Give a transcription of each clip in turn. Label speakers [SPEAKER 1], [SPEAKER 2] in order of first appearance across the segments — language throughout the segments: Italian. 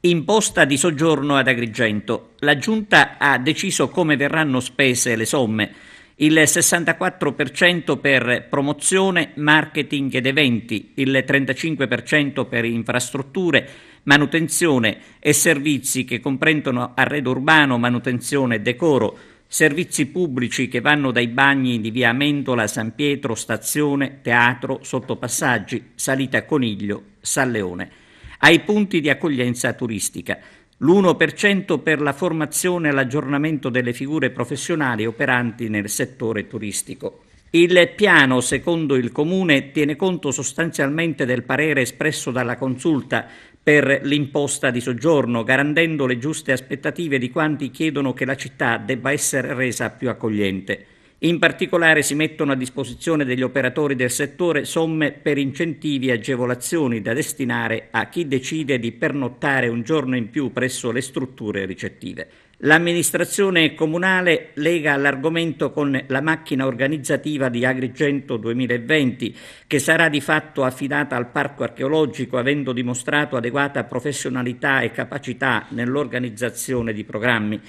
[SPEAKER 1] Imposta di soggiorno ad Agrigento. La Giunta ha deciso come verranno spese le somme. Il 64% per promozione, marketing ed eventi, il 35% per infrastrutture, manutenzione e servizi che comprendono arredo urbano, manutenzione e decoro, servizi pubblici che vanno dai bagni di via Amendola, San Pietro, Stazione, Teatro, Sottopassaggi, Salita a Coniglio, San Leone, ai punti di accoglienza turistica, l'1% per la formazione e l'aggiornamento delle figure professionali operanti nel settore turistico. Il piano, secondo il Comune, tiene conto sostanzialmente del parere espresso dalla Consulta per l'imposta di soggiorno, garantendo le giuste aspettative di quanti chiedono che la città debba essere resa più accogliente. In particolare si mettono a disposizione degli operatori del settore somme per incentivi e agevolazioni da destinare a chi decide di pernottare un giorno in più presso le strutture ricettive. L'amministrazione comunale lega l'argomento con la macchina organizzativa di Agrigento 2020, che sarà di fatto affidata al parco archeologico, avendo dimostrato adeguata professionalità e capacità nell'organizzazione di programmi.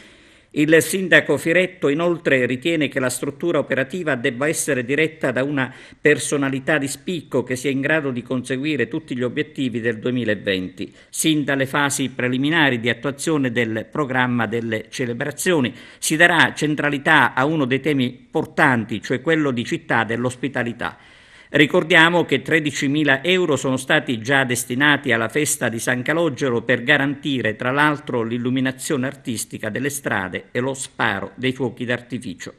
[SPEAKER 1] Il sindaco Firetto inoltre ritiene che la struttura operativa debba essere diretta da una personalità di spicco che sia in grado di conseguire tutti gli obiettivi del 2020, sin dalle fasi preliminari di attuazione del programma delle celebrazioni. Si darà centralità a uno dei temi portanti, cioè quello di città dell'ospitalità. Ricordiamo che 13.000 euro sono stati già destinati alla festa di San Calogero per garantire tra l'altro l'illuminazione artistica delle strade e lo sparo dei fuochi d'artificio.